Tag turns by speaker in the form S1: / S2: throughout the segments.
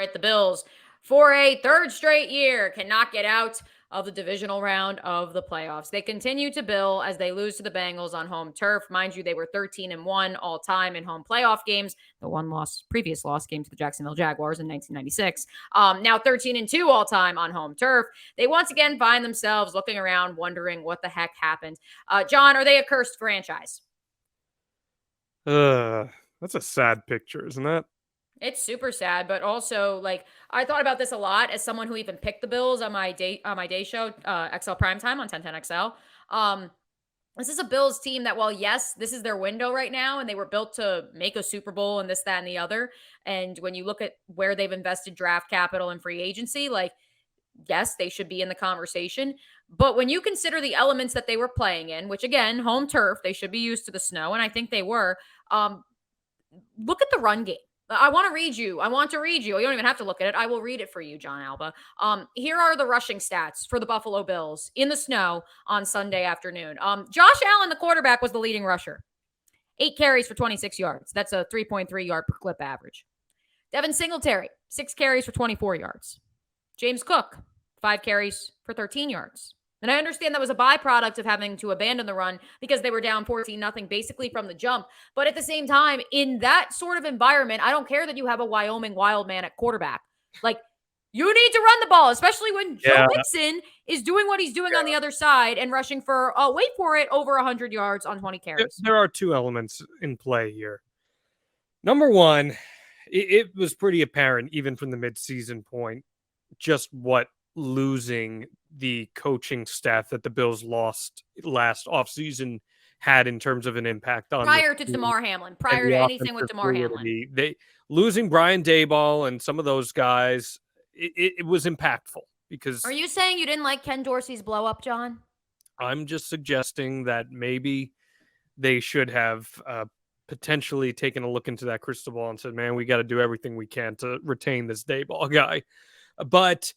S1: right, the Bills, for a third straight year, cannot get out of the divisional round of the playoffs. They continue to bill as they lose to the Bengals on home turf. Mind you, they were 13-1 all time in home playoff games. The previous loss came to the Jacksonville Jaguars in 1996. Now 13-2 all time on home turf. They once again find themselves looking around, wondering what the heck happened. John, are they a cursed franchise?
S2: That's a sad picture, isn't it?
S1: It's super sad, but also like I thought about this a lot as someone who even picked the Bills on my day show, XL Primetime on 1010 XL. This is a Bills team that, while yes, this is their window right now, and they were built to make a Super Bowl and this, that, and the other. And when you look at where they've invested draft capital and free agency, like yes, they should be in the conversation. But when you consider the elements that they were playing in, which again, home turf, they should be used to the snow, and I think they were. Look at the run game. I want to read you. You don't even have to look at it. I will read it for you, John Alba. Here are the rushing stats for the Buffalo Bills in the snow on Sunday afternoon. Josh Allen, the quarterback, was the leading rusher. 8 carries for 26 yards. That's a 3.3 yard per clip average. Devin Singletary, 6 carries for 24 yards. James Cook, 5 carries for 13 yards. And I understand that was a byproduct of having to abandon the run because they were down 14-0 basically from the jump. But at the same time, in that sort of environment, I don't care that you have a Wyoming wild man at quarterback. Like, you need to run the ball, especially when Joe Mixon is doing what he's doing on the other side and rushing for, wait for it, over 100 yards on 20 carries.
S2: There are two elements in play here. Number one, it was pretty apparent, even from the midseason point, just what losing the coaching staff that the Bills lost last offseason had in terms of an impact on
S1: prior to Damar Hamlin, prior to anything with Damar Hamlin.
S2: They losing Brian Daboll and some of those guys, it was impactful because.
S1: Are you saying you didn't like Ken Dorsey's blow up, John?
S2: I'm just suggesting that maybe they should have potentially taken a look into that crystal ball and said, man, we got to do everything we can to retain this Daboll guy. But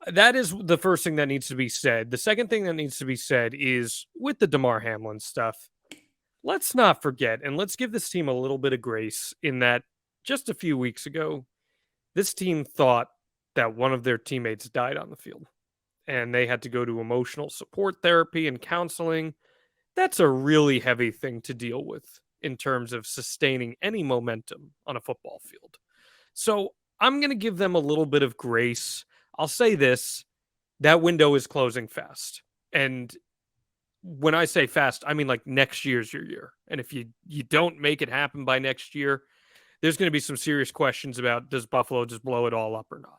S2: that is the first thing that needs to be said. The second thing that needs to be said is with the Damar Hamlin stuff, let's not forget, and let's give this team a little bit of grace in that just a few weeks ago, this team thought that one of their teammates died on the field and they had to go to emotional support therapy and counseling. That's a really heavy thing to deal with in terms of sustaining any momentum on a football field. So I'm going to give them a little bit of grace. I'll say this, that window is closing fast. And when I say fast, I mean like next year's your year. And if you don't make it happen by next year, there's going to be some serious questions about does Buffalo just blow it all up or not?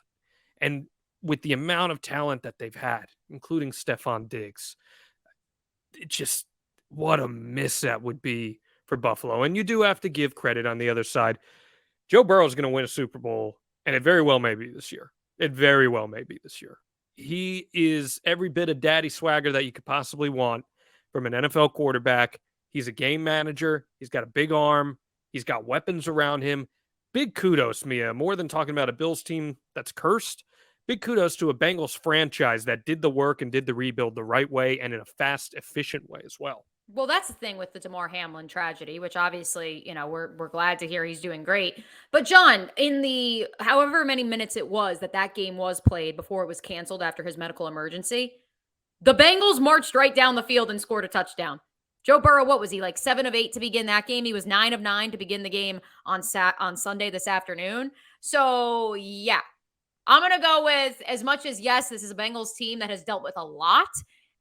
S2: And with the amount of talent that they've had, including Stephon Diggs, it just, what a miss that would be for Buffalo. And you do have to give credit on the other side. Joe Burrow is going to win a Super Bowl, and it very well may be this year. He is every bit of daddy swagger that you could possibly want from an NFL quarterback. He's a game manager. He's got a big arm. He's got weapons around him. Big kudos, Mia. More than talking about a Bills team that's cursed, big kudos to a Bengals franchise that did the work and did the rebuild the right way and in a fast, efficient way as well.
S1: Well, that's the thing with the Damar Hamlin tragedy, which obviously, we're glad to hear he's doing great. But John, in the however many minutes it was that game was played before it was canceled after his medical emergency, the Bengals marched right down the field and scored a touchdown. Joe Burrow, what was he, like 7 of 8 to begin that game? He was 9 of 9 to begin the game on Sunday this afternoon. So, yeah, I'm going to go with, as much as, yes, this is a Bengals team that has dealt with a lot.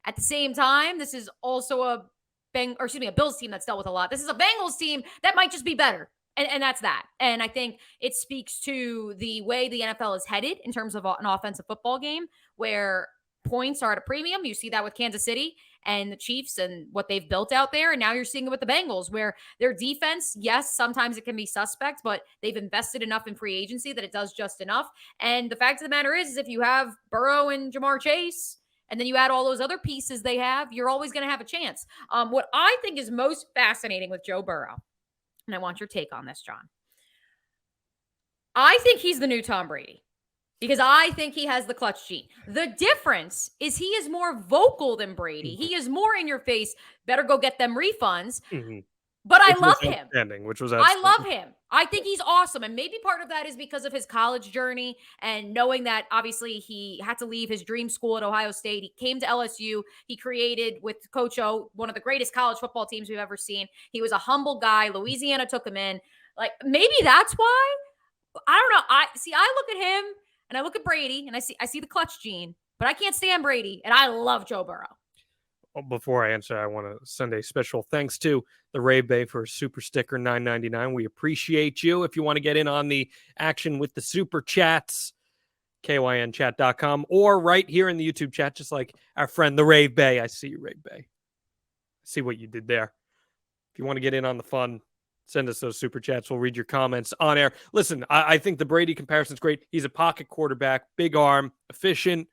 S1: At the same time, this is also a Bills team that's dealt with a lot. This is a Bengals team that might just be better. And that's that. And I think it speaks to the way the NFL is headed in terms of an offensive football game where points are at a premium. You see that with Kansas City and the Chiefs and what they've built out there. And now you're seeing it with the Bengals where their defense, yes, sometimes it can be suspect, but they've invested enough in free agency that it does just enough. And the fact of the matter is if you have Burrow and Jamar Chase, and then you add all those other pieces they have, you're always going to have a chance. What I think is most fascinating with Joe Burrow, and I want your take on this, John. I think he's the new Tom Brady because I think he has the clutch gene. The difference is he is more vocal than Brady. He is more in your face, better go get them refunds. But I
S2: which was
S1: love him.
S2: outstanding, which was
S1: I
S2: outstanding.
S1: love him. I think he's awesome. And maybe part of that is because of his college journey and knowing that obviously he had to leave his dream school at Ohio State. He came to LSU. He created with Coach O one of the greatest college football teams we've ever seen. He was a humble guy. Louisiana took him in. Like maybe that's why. I don't know. I look at him and I look at Brady and I see the clutch gene, but I can't stand Brady and I love Joe Burrow.
S2: Before I answer, I want to send a special thanks to the Rave Bay for Super Sticker $9.99. We appreciate you. If you want to get in on the action with the super chats, kynchat.com, or right here in the YouTube chat, just like our friend the Rave Bay. I see you, Rave Bay. I see what you did there. If you want to get in on the fun, send us those super chats. We'll read your comments on air. Listen, I think the Brady comparison is great. He's a pocket quarterback, big arm, efficient,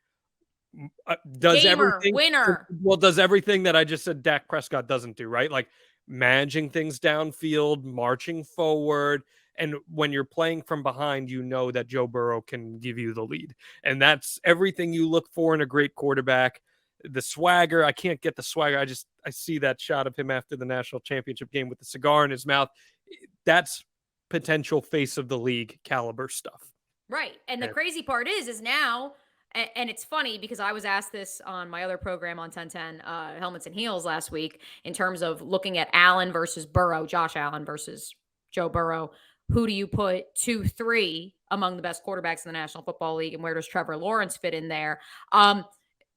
S2: does
S1: Gamer,
S2: everything
S1: winner.
S2: well, does everything that I just said Dak Prescott doesn't do, right? Like managing things downfield, marching forward. And when you're playing from behind, you know that Joe Burrow can give you the lead. And that's everything you look for in a great quarterback. The swagger, I can't get the swagger. I see that shot of him after the national championship game with the cigar in his mouth. That's potential face of the league caliber stuff.
S1: Right. And the crazy part is now, and it's funny because I was asked this on my other program on 1010, Helmets and Heels last week, in terms of looking at Allen versus Burrow, Josh Allen versus Joe Burrow. Who do you put 2, 3 among the best quarterbacks in the National Football League? And where does Trevor Lawrence fit in there?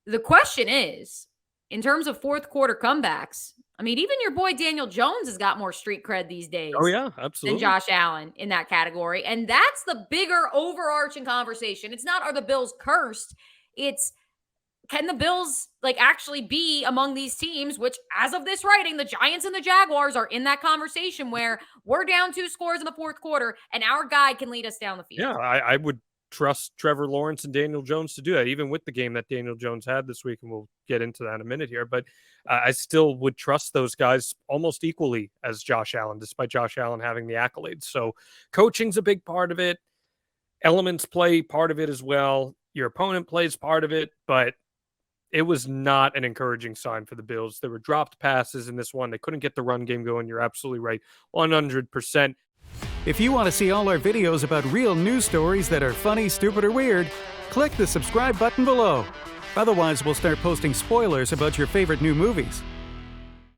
S1: The question is, in terms of fourth quarter comebacks, I mean, even your boy Daniel Jones has got more street cred these days.
S2: Oh, yeah,
S1: Than
S2: absolutely.
S1: Josh Allen in that category. And that's the bigger overarching conversation. It's not, are the Bills cursed? It's, can the Bills like actually be among these teams, which as of this writing, the Giants and the Jaguars are in that conversation where we're down 2 scores in the fourth quarter and our guy can lead us down the field.
S2: Yeah, I would trust Trevor Lawrence and Daniel Jones to do that, even with the game that Daniel Jones had this week. And we'll get into that in a minute here. But I still would trust those guys almost equally as Josh Allen, despite Josh Allen having the accolades. So coaching's a big part of it. Elements play part of it as well. Your opponent plays part of it, but it was not an encouraging sign for the Bills. There were dropped passes in this one. They couldn't get the run game going. You're absolutely right. 100%.
S3: If you want to see all our videos about real news stories that are funny, stupid, or weird, click the subscribe button below. Otherwise, we'll start posting spoilers about your favorite new movies.